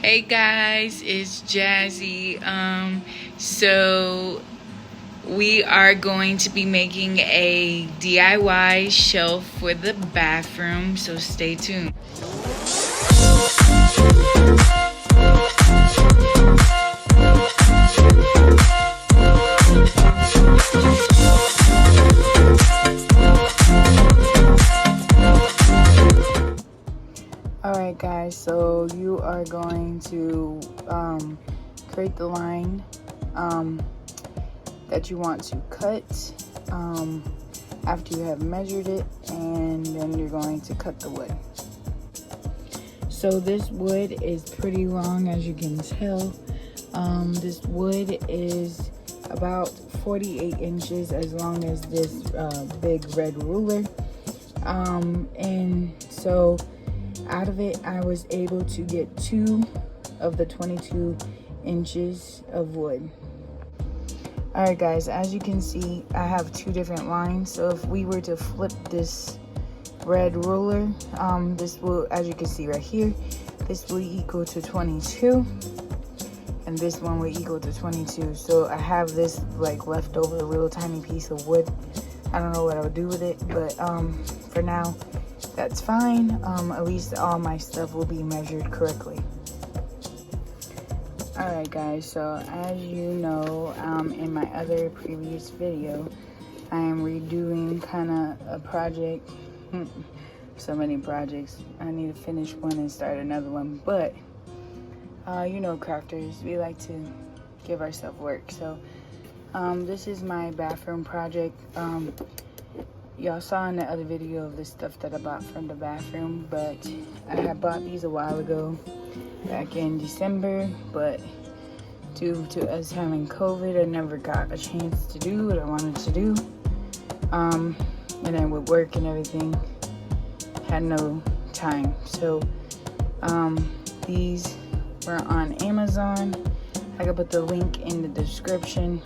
Hey guys, it's Jazzy. So we are going to be making a DIY shelf for the bathroom, so stay tuned. Alright guys, so you are going to create the line that you want to cut after you have measured it, and then you're going to cut the wood. So this wood is pretty long, as you can tell. This wood is about 48 inches as long as this big red ruler, and so out of it I was able to get 2 of the 22 inches of wood. Alright guys, as you can see, I have 2 different lines. So if we were to flip this red ruler, this will, as you can see right here, this will equal to 22, and this one will equal to 22. So I have this like leftover little tiny piece of wood. I don't know what I would do with it, but for now that's fine. At least all my stuff will be measured correctly. Alright guys, so as you know, in my other previous video, I am redoing kind of a project. So many projects. I need to finish one and start another one, but you know, crafters, we like to give ourselves work. So this is my bathroom project. Y'all saw in the other video of the stuff that I bought from the bathroom, but I had bought these a while ago, back in December, but due to us having COVID, I never got a chance to do what I wanted to do. And then with work and everything, had no time. So these were on Amazon. I can put the link in the description.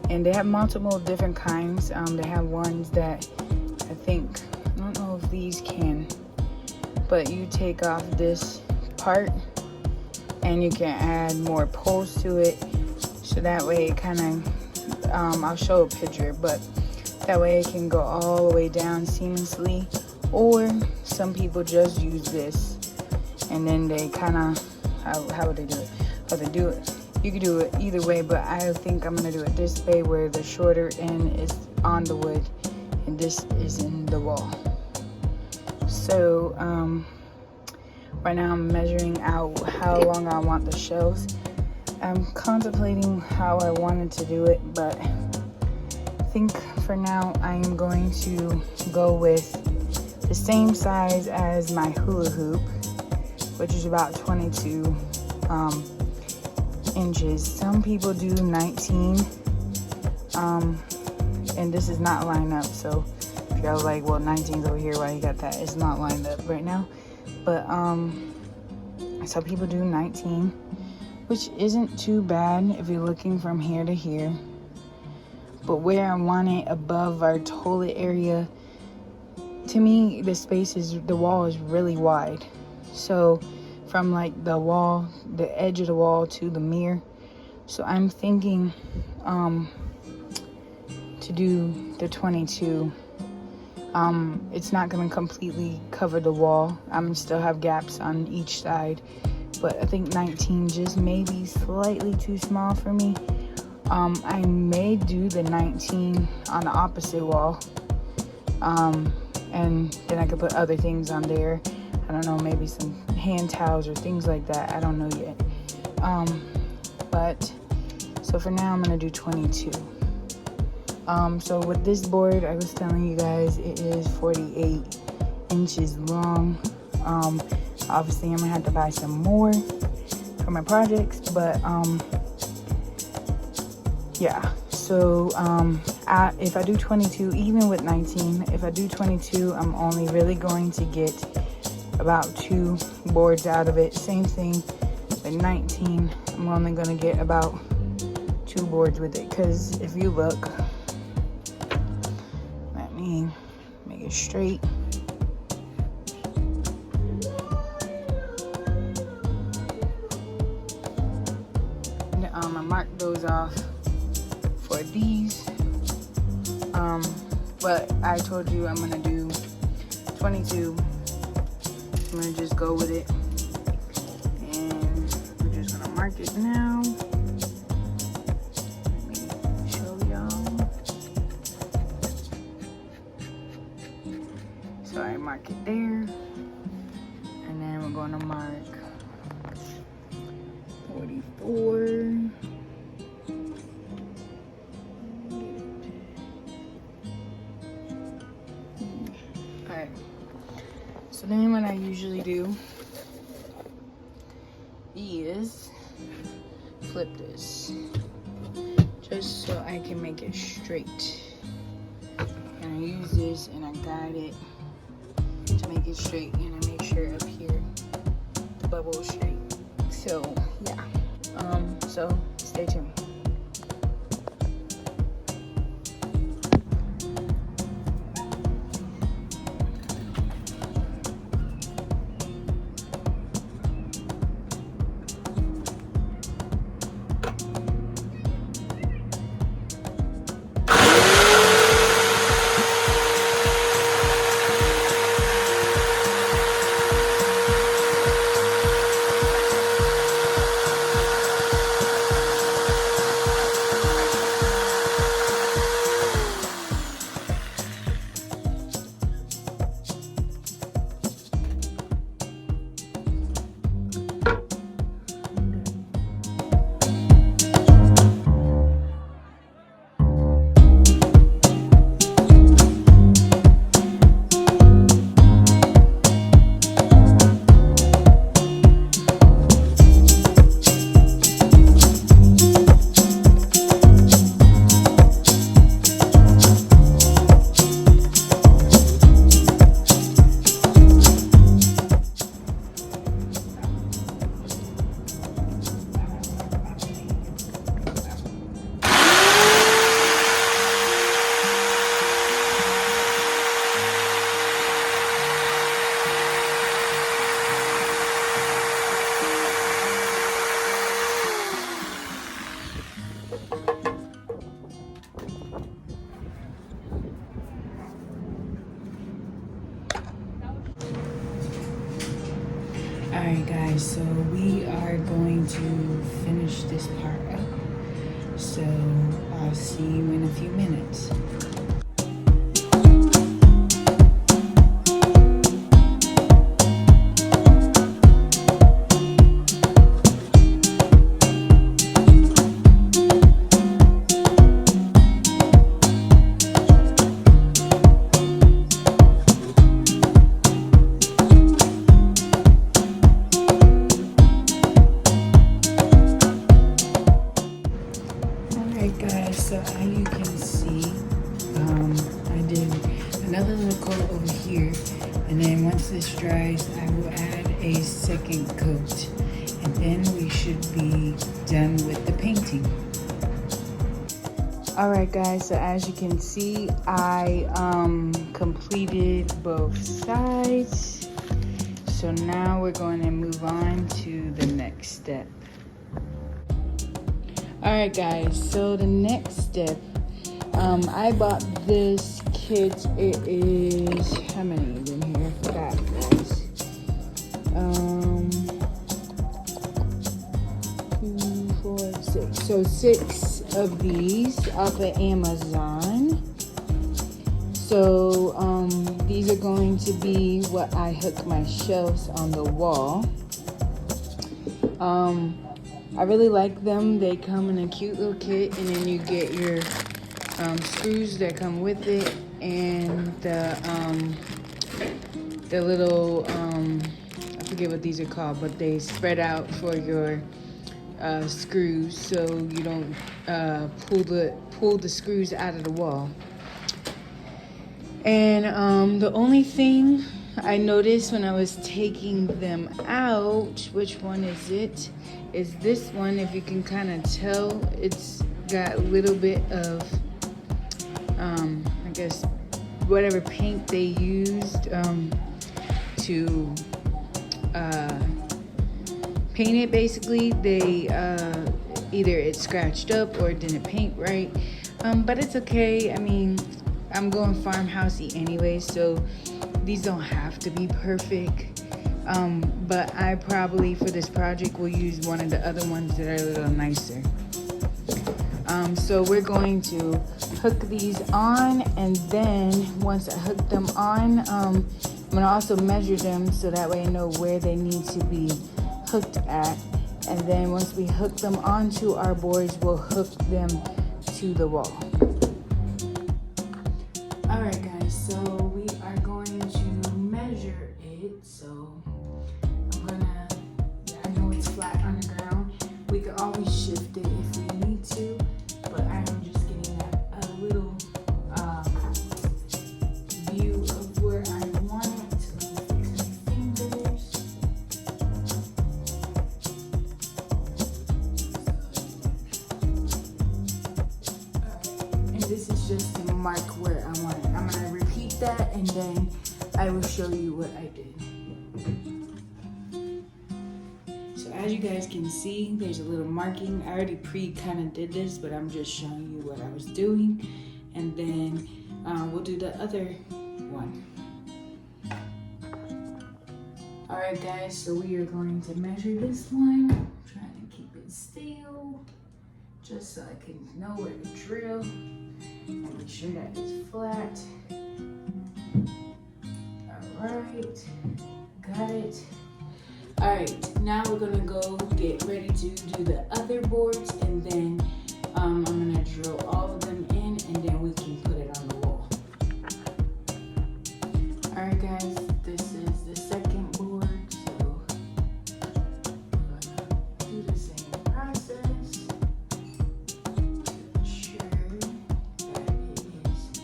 And they have multiple different kinds. They have ones that I think, I don't know if these can, but you take off this part and you can add more poles to it. So that way it kind of, I'll show a picture, but that way it can go all the way down seamlessly. Or some people just use this and then they kind of, how would they do it? How they do it? You can do it either way, but I think I'm gonna do it this way, where the shorter end is on the wood and this is in the wall. So right now I'm measuring out how long I want the shelves. I'm contemplating how I wanted to do it, but I think for now I am going to go with the same size as my hula hoop, which is about 22 inches. Some people do 19, and this is not lined up, so if y'all like, well, 19's over here, why you got that? It's not lined up right now, but some people do 19, which isn't too bad if you're looking from here to here. But where I want it above our toilet area, to me the wall is really wide. So from like the wall, the edge of the wall to the mirror. So I'm thinking to do the 22. It's not going to completely cover the wall. I'm still have gaps on each side, but I think 19 just may be slightly too small for me. I may do the 19 on the opposite wall, and then I could put other things on there. I don't know, maybe some hand towels or things like that. I don't know yet. But so for now I'm gonna do 22. So with this board, I was telling you guys, it is 48 inches long. Obviously I'm gonna have to buy some more for my projects, but yeah. So if I do 22, even with 19, if I do 22, I'm only really going to get about 2 boards out of it. Same thing with 19, I'm only going to get about 2 boards with it, because if you look, let me make it straight. mark those off for these. But I told you I'm gonna do 22. I'm gonna just go with it, and we're just gonna mark it now. Let me show y'all. So I mark it there, and then we're gonna mark 44. Alright, so then what I usually do is flip this just so I can make it straight. And I use this and I guide it to make it straight, and I make sure up here the bubble is straight. So yeah, so stay tuned. Alright guys, so we are going to finish this part up. So I'll see you in a few minutes. So how you can see, I did another little coat over here, and then once this dries, I will add a second coat, and then we should be done with the painting. Alright guys, so as you can see, I completed both sides. So now we're going to move on to the next step. Alright guys, so the next step, I bought this kit. It is, how many is in here? I forgot guys. 2, 4, 6. So 6 of these off of Amazon. So these are going to be what I hook my shelves on the wall. I really like them. They come in a cute little kit, and then you get your screws that come with it, and the little I forget what these are called, but they spread out for your screws, so you don't pull the screws out of the wall. And the only thing I noticed when I was taking them out, which one is it? Is this one. If you can kind of tell, it's got a little bit of, I guess, whatever paint they used to paint it. Basically, they either it's scratched up or it didn't paint right. But it's okay. I mean, I'm going farmhousey anyway, so these don't have to be perfect. But I probably for this project will use one of the other ones that are a little nicer. So we're going to hook these on, and then once I hook them on, I'm gonna also measure them so that way I know where they need to be hooked at. And then once we hook them onto our boards, we'll hook them to the wall. All right, guys, so we are going to measure it. So I know it's flat on the ground. We could always shift it if we need to, but I am just getting a little view of where I want it to fix my fingers. And this is just to mark where I want it. I'm gonna repeat that, and then I will show you what I did. As you guys can see, there's a little marking. I already kind of did this, but I'm just showing you what I was doing. And then we'll do the other one. All right, guys, so we are going to measure this one. I'm trying to keep it still, just so I can know where to drill. And make sure that it's flat. All right, got it. All right, now we're gonna go get ready to do the other boards, and then I'm gonna drill all of them in, and then we can put it on the wall. All right, guys, this is the second board, so we're gonna do the same process to ensure that it is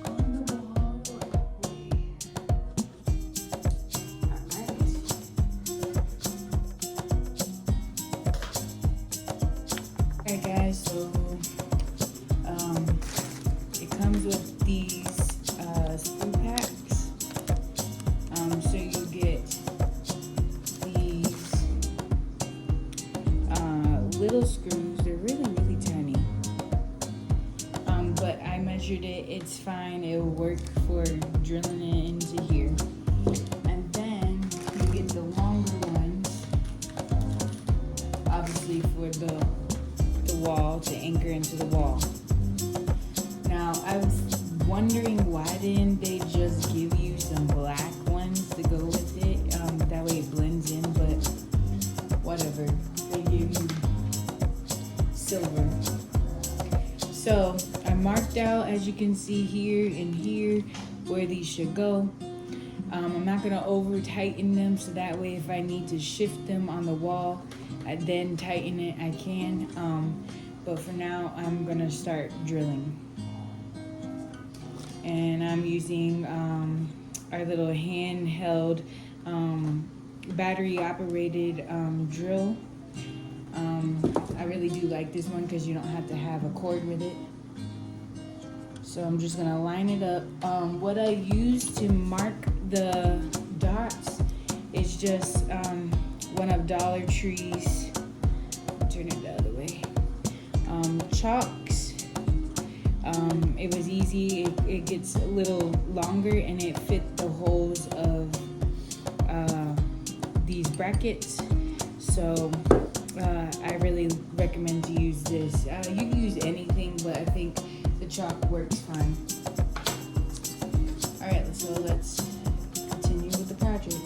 on the wall. Alright guys, so it comes with these screw packs. So you get these little screws. They're really tiny. But I measured it. It's fine. It will work for drilling it into here. And then you get the longer ones, obviously for the wall, to anchor into the wall. Now I was wondering, why didn't they just give you some black ones to go with it? That way it blends in, but whatever. They gave you silver. So I marked out, as you can see here and here, where these should go. I'm not gonna over tighten them, so that way if I need to shift them on the wall, I then tighten it, I can. But for now, I'm gonna start drilling. And I'm using our little handheld battery operated drill. I really do like this one because you don't have to have a cord with it. So I'm just gonna line it up. What I use to mark the dots is just one of Dollar Tree's, turn it the other way, chalks. It was easy. It gets a little longer, and it fit the holes of these brackets. So I really recommend to use this. You can use anything, but I think the chalk works fine. All right, so let's continue with the project.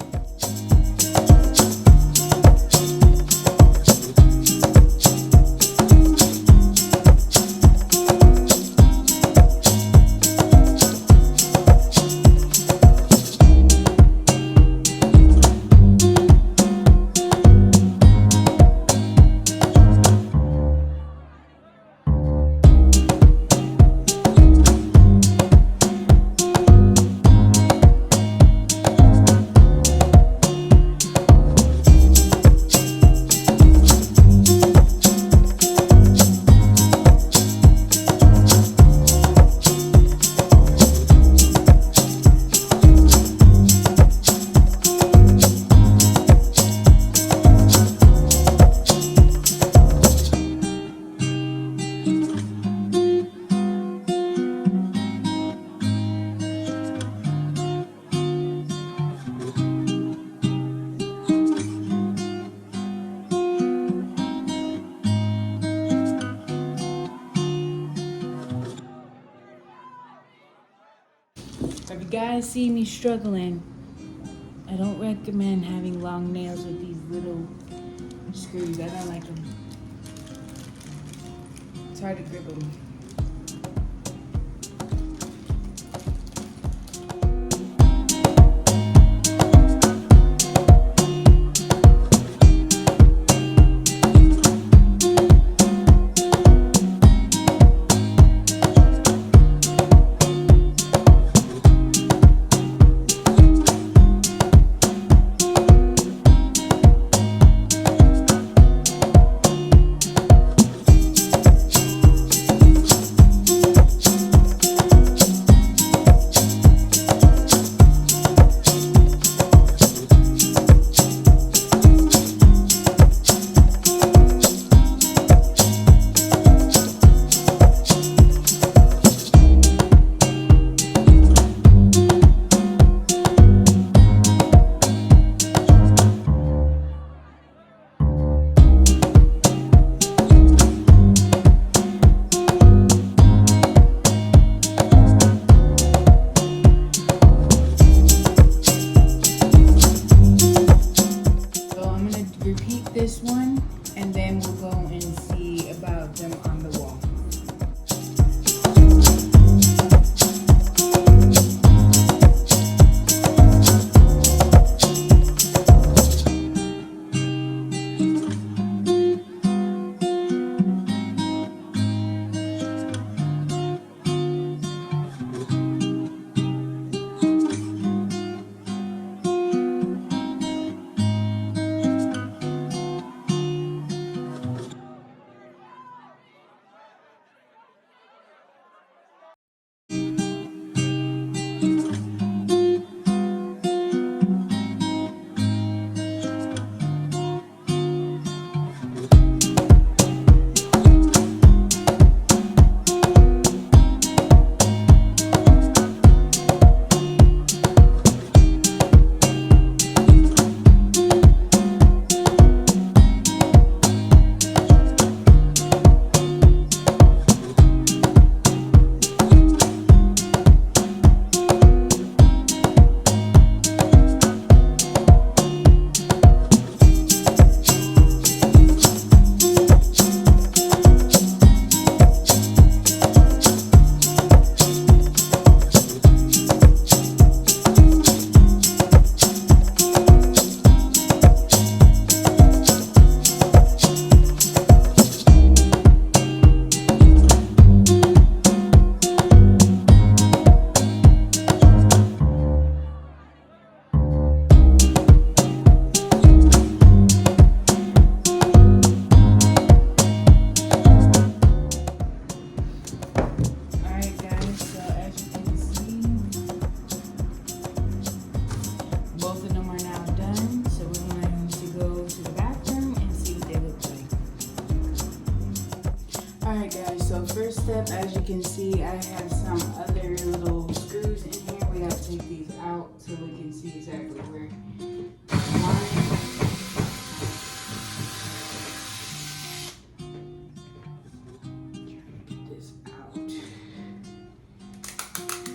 guys see me struggling, I don't recommend having long nails with these little screws. I don't like them. It's hard to grip them. This one, and then we'll go and see about them on the wall. Alright guys, so first step, as you can see, I have some other little screws in here. We have to take these out so we can see exactly where we want it. Get this out.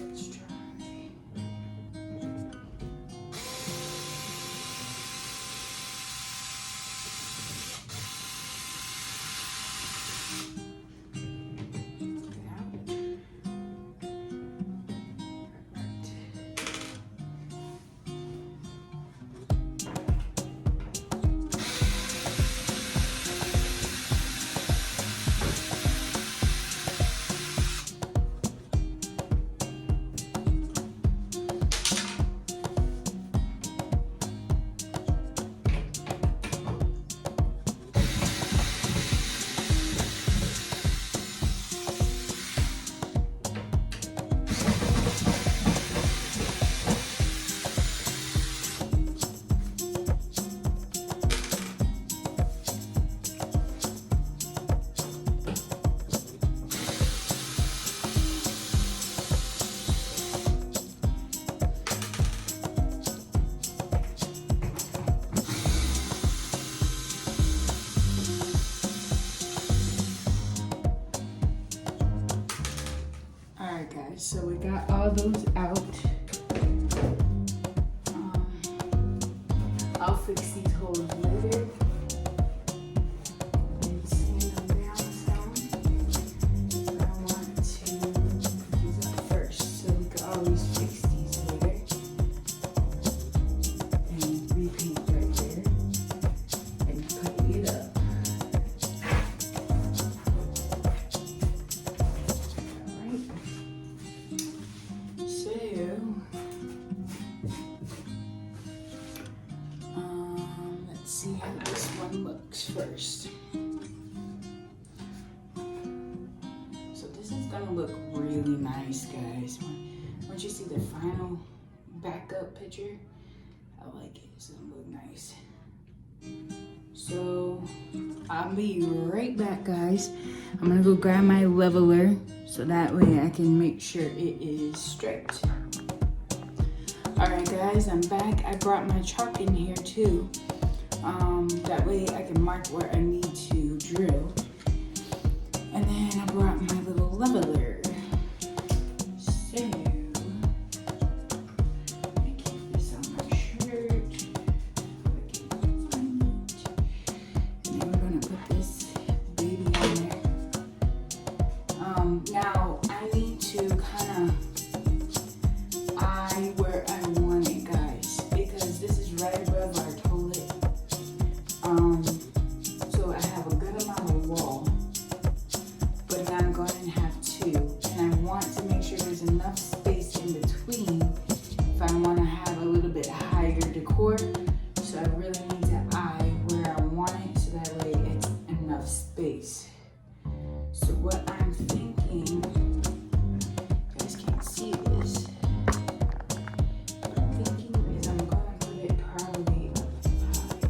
Let's try. Alright guys, so we got all those out. fix these holes later. And sand them down some. But I want to put these up first so we can always fix these later. And repaint right there. And put it up. Let's see how this one looks first. So this is gonna look really nice, guys. Once you see the final backup picture, I like it. It's gonna look nice. So I'll be right back, guys. I'm gonna go grab my leveler so that way I can make sure it is straight. Alright guys, I'm back. I brought my chalk in here too. That way I can mark where I need to drill. And then I brought my little leveler. So, let me keep this on my shirt. I can find it. And then we're gonna put this baby in there. Now I need to kind of eye where I want it, guys, because this is right above our toilet. So I have a good amount of wall, but I'm going to have two, and I want to make sure there's enough space in between if I want to have a little bit higher decor. So I really need to eye where I want it so that way it's enough space. So what I'm thinking, you guys can't see this, what I'm thinking is I'm going to put it probably up high,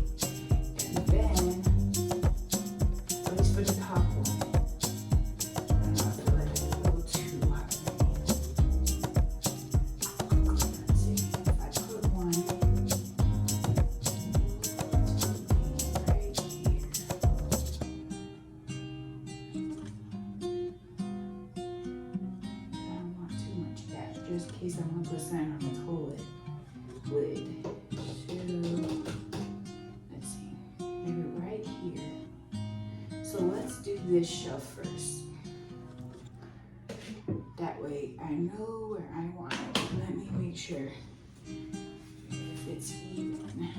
and then, at least for the top one, I'm not going to let it go too high. Let's see, if I put one right here. Just in case I want to put something on the toilet lid. So, let's see, maybe right here. So let's do this shelf first. That way I know where I want it. Let me make sure if it's even.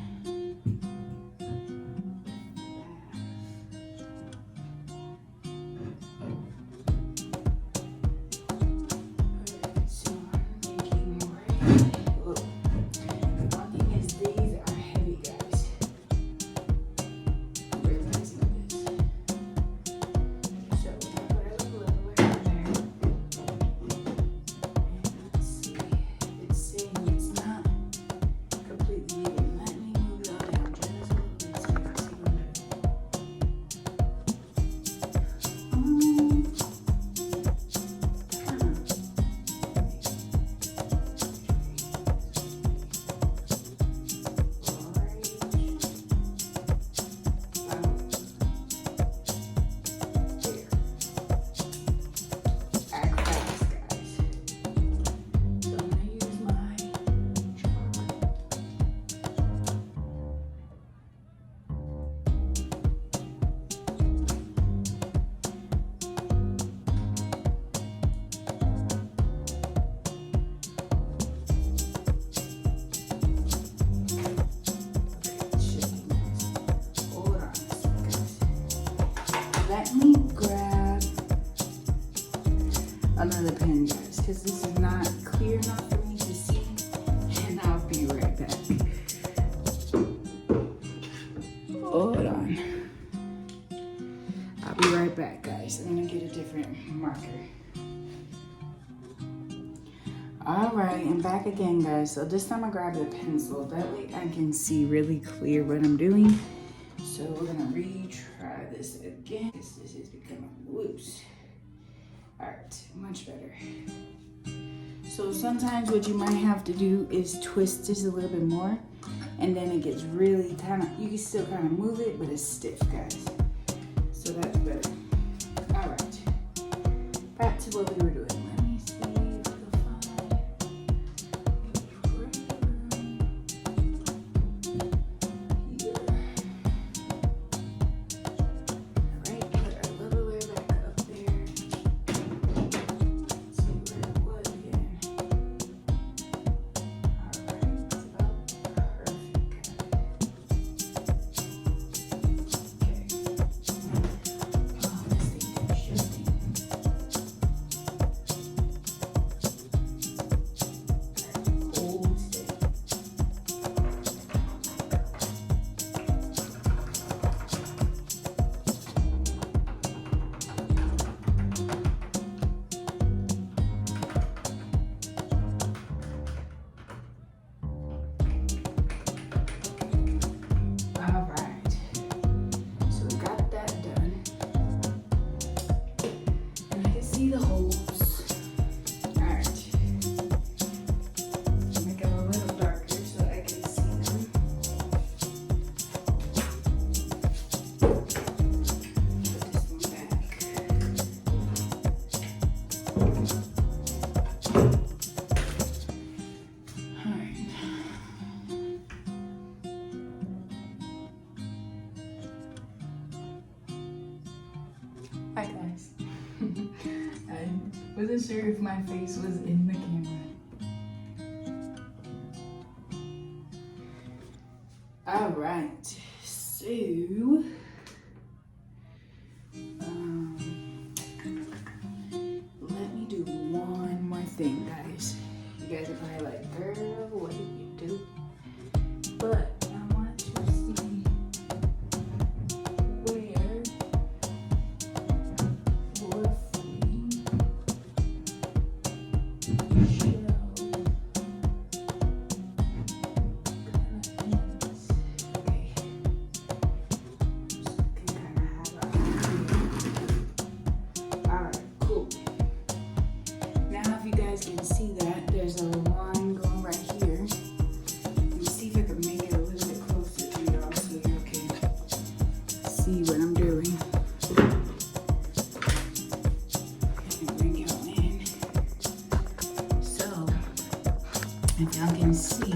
Let me grab another pen, guys, because this is not clear enough for me to see, and I'll be right back. Hold on. I'll be right back, guys. I'm gonna get a different marker. All right, I'm back again, guys. So this time I grabbed a pencil. That way I can see really clear what I'm doing. So we're gonna retry this again. This is becoming loose. All right, much better. So sometimes what you might have to do is twist this a little bit more, and then it gets really kind of, you can still kind of move it, but it's stiff, guys. So that's better. All right, back to what we were doing. Let me see if we'll find Wasn't sure if my face was in the camera. All right, so let me do one more thing, guys. You guys are probably like, girl, what did you do? But I want to see where your free shelf can see that there's a line going right here. Let me see if I can make it a little bit closer to y'all so y'all can see what I'm doing. And bring y'all in. So, if y'all can see,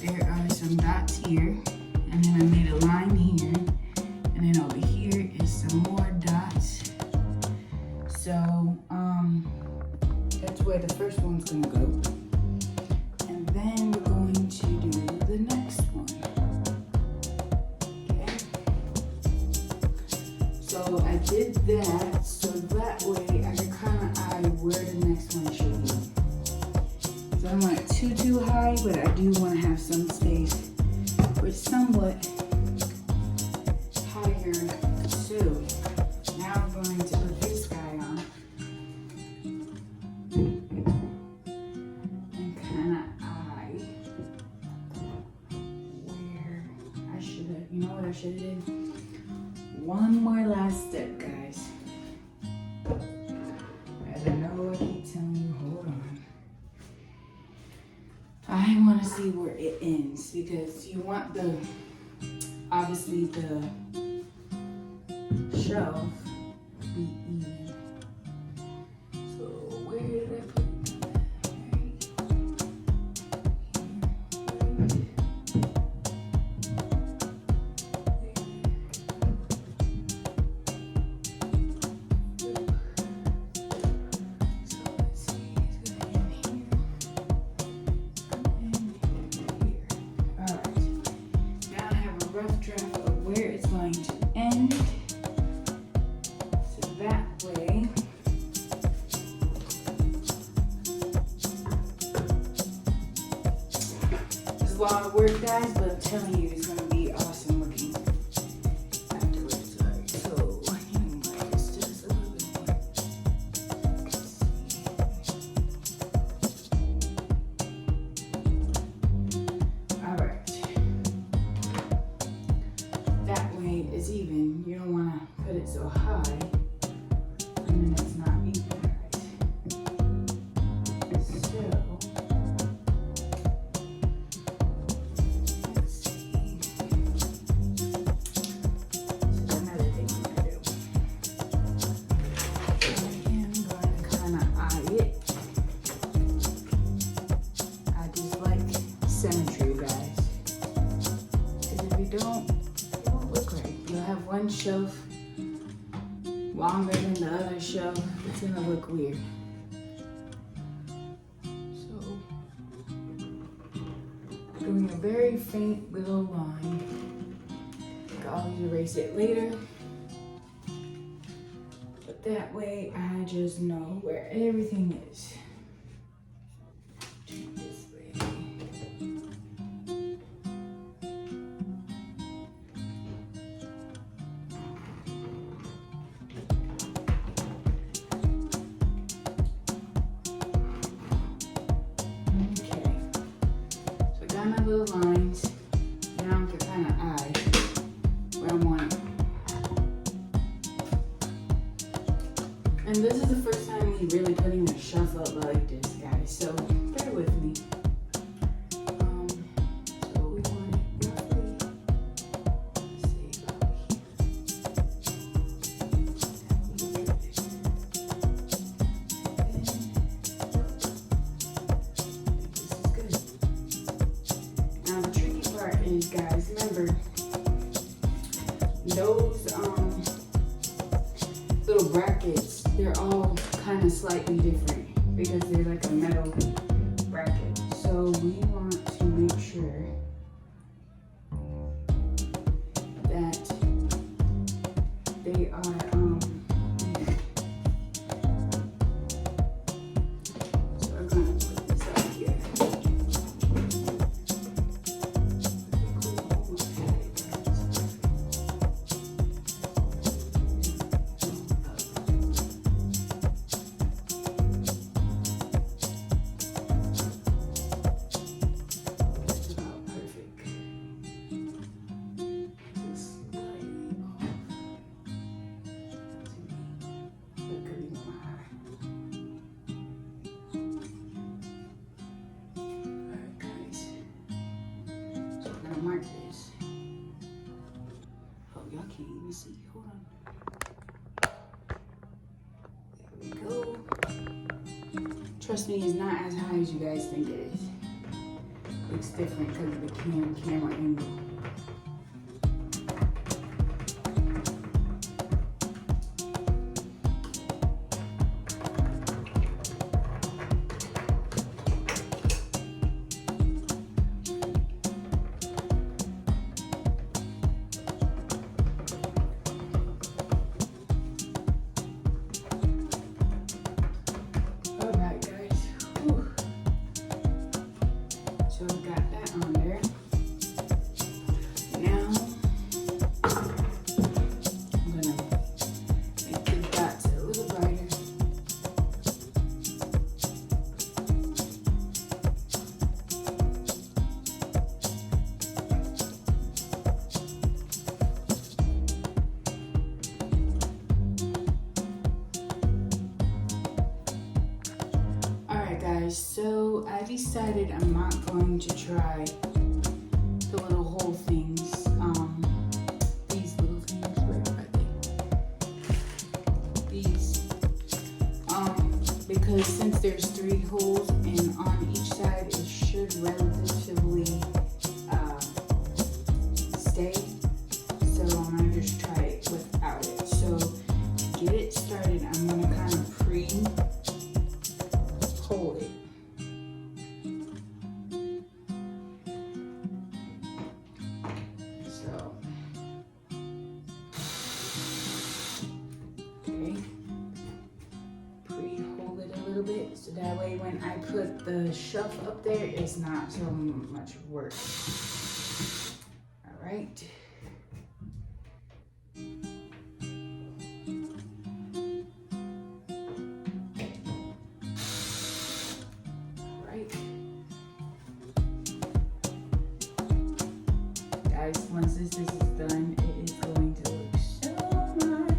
there are some dots here, and then I made a line here, and then over here is some more dots. So, that's where the first one's gonna go. And then we're going to do the next one. Okay. So I did that, so that way I can kind of eye where the next one should be. So I don't want it too high, but I do want to have some space for somewhat higher too. Now I'm going to put this guy on. I should have did one more last step, guys. As I know I keep telling you, hold on. I want to see where it ends because you want the, obviously the shelf to be even. So where did I put it? Rough draft of where it's going to end. So that way it's a lot of work, guys, but I'm telling you it's gonna be awesome looking afterwards. Alright, so it's just a little bit more. Alright. That way it's even. You don't want to put it so high and then it's not even right. So, let's see. This is another thing I'm going to do. I am going to kind of eye it. I just like symmetry, guys. Because if you don't, look right. You'll have one shelf longer than the other shelf. It's gonna look weird. So, doing a very faint little line. I'll always erase it later. But that way I just know where everything is. This way. My little lines. Now I can kind of eye where I want it. And this is the first time me really putting the shelf up like this, guys. So bear with me. So we want it roughly, let's see, about is, guys, remember those little brackets, they're all kind slightly different because they're like a metal bracket. So we want to make sure that they are so I'm gonna put this up here. Mark this. Oh, y'all can't even see. Hold on. There we go. Trust me, it's not as high as you guys think it is. Looks different because of the camera angle. So I decided I'm not going to try the little hole things, these little things, where are they? These, because since there's 3 holes and on each side it should relatively stay, so I'm gonna just try it without it. So to get it started, I'm gonna kind of hold it. Bit so that way when I put the shelf up there, it's not so much work. All right. All right. Guys, once this is done, it is going to look so nice.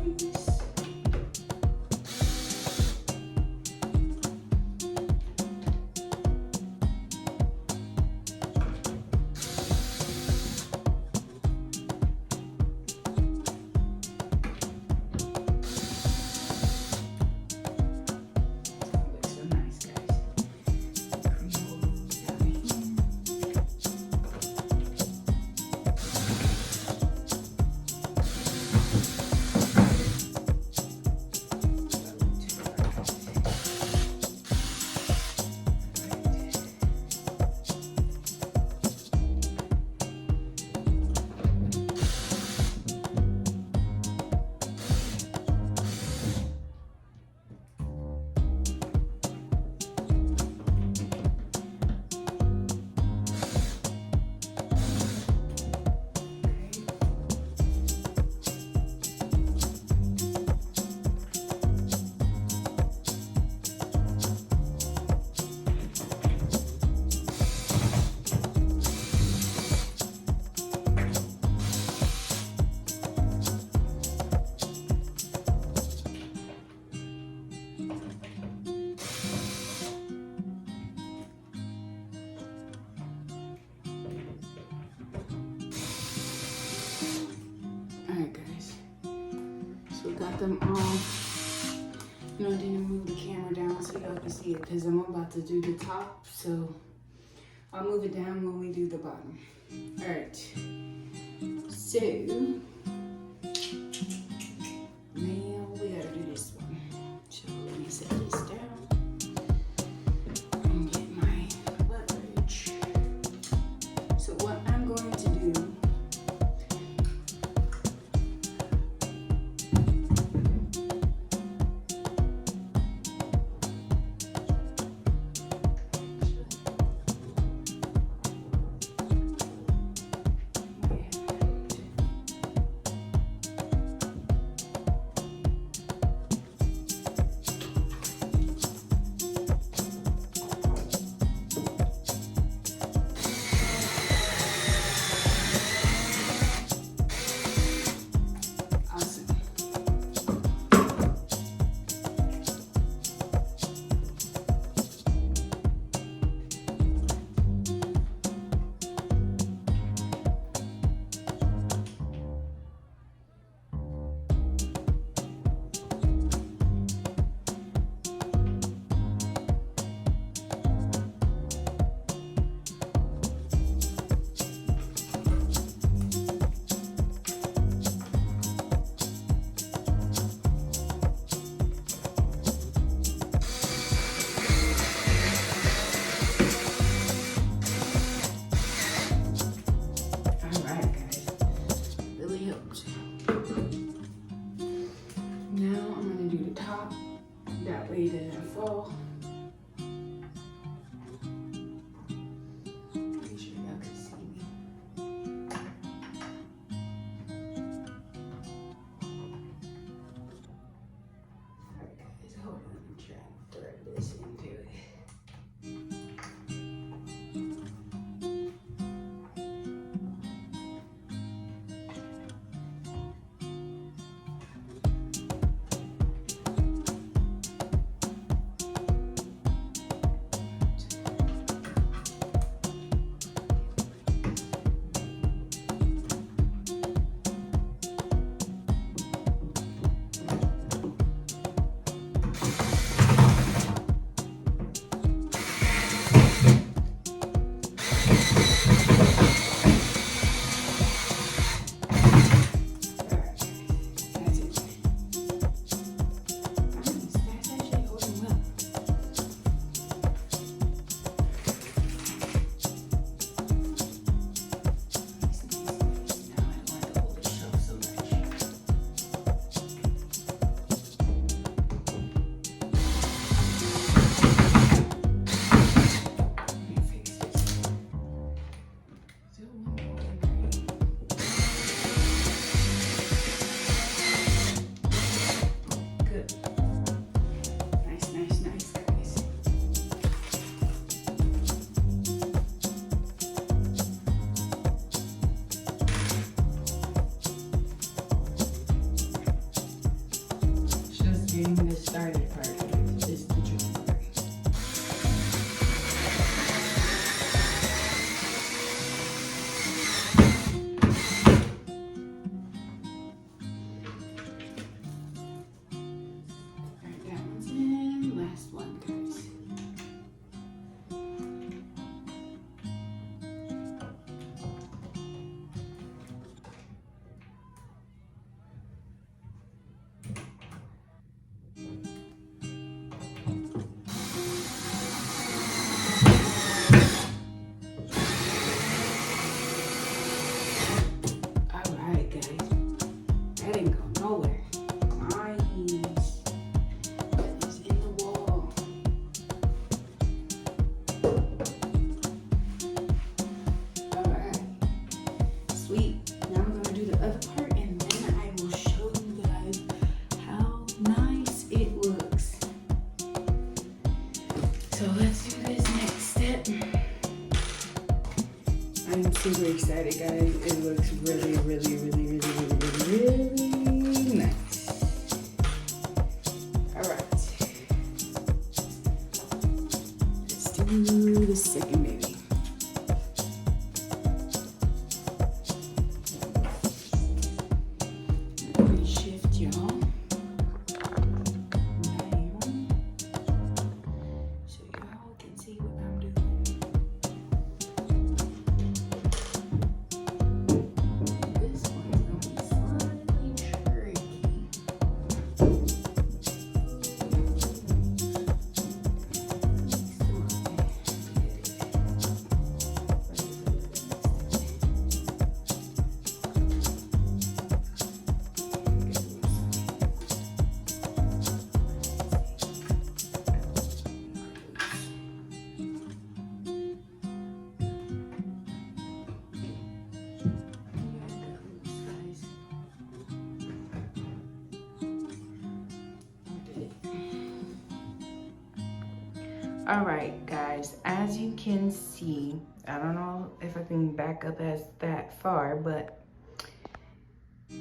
Alright guys, so we got them all. You know, I didn't move the camera down so y'all can see it because I'm about to do the top, so I'll move it down when we do the bottom. Alright, so now we gotta do this one. So let me set this down. fall. Make sure y'all can see me. Alright guys, hold on, I'm trying to thread this into it. Getting this started part is the tricky part. Alright, that one's in. Last one, guys. I'm super excited, guys. It looks really, really, really, really, really, really, really nice. Alright. Let's do the second baby. Let me shift y'all. So y'all can see what I'm doing. All right, guys, as you can see, I don't know if I can back up as that far, but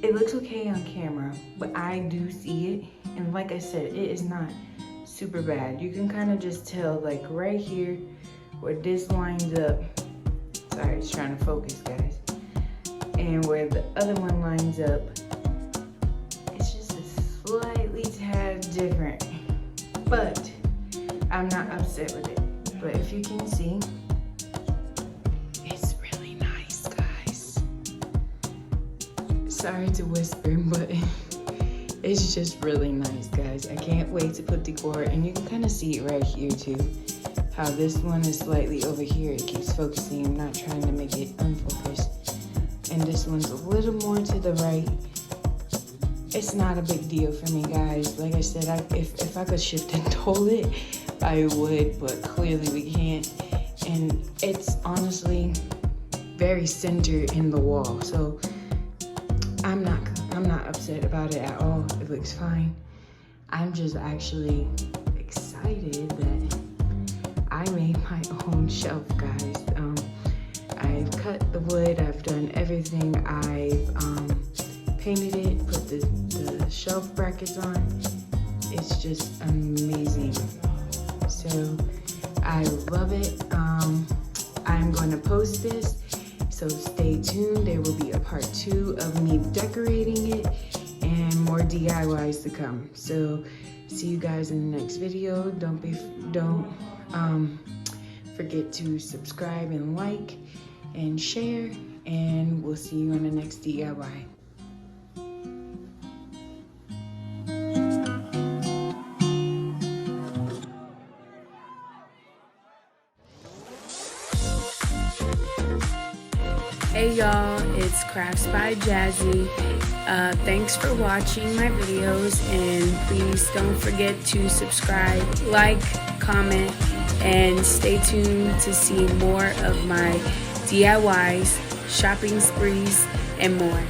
it looks okay on camera, but I do see it. And like I said, it is not super bad. You can kind of just tell, like right here where this lines up. Sorry, it's trying to focus, guys. And where the other one lines up, it's just a slightly tad different, but I'm not upset with it. But if you can see, it's really nice, guys. Sorry to whisper, but it's just really nice, guys. I can't wait to put decor, and you can kind of see it right here too. How this one is slightly over here. It keeps focusing. I'm not trying to make it unfocused. And this one's a little more to the right. it's not a big deal for me, guys. Like I said, if I could shift and toll it, I would, but clearly we can't. And it's honestly very centered in the wall, so I'm not upset about it at all. It looks fine. I'm just actually excited that I made my own shelf, guys. I've cut the wood, I've done everything. I've painted it, put the shelf brackets on. It's just amazing. So I love it. I'm going to post this, so stay tuned. There will be a part 2 of me decorating it and more DIYs to come. So see you guys in the next video. Don't forget to subscribe and like and share, and we'll see you on the next DIY. Hey y'all, it's Kraftsbyjazzy. Thanks for watching my videos, and please don't forget to subscribe, like, comment, and stay tuned to see more of my DIYs, shopping sprees, and more.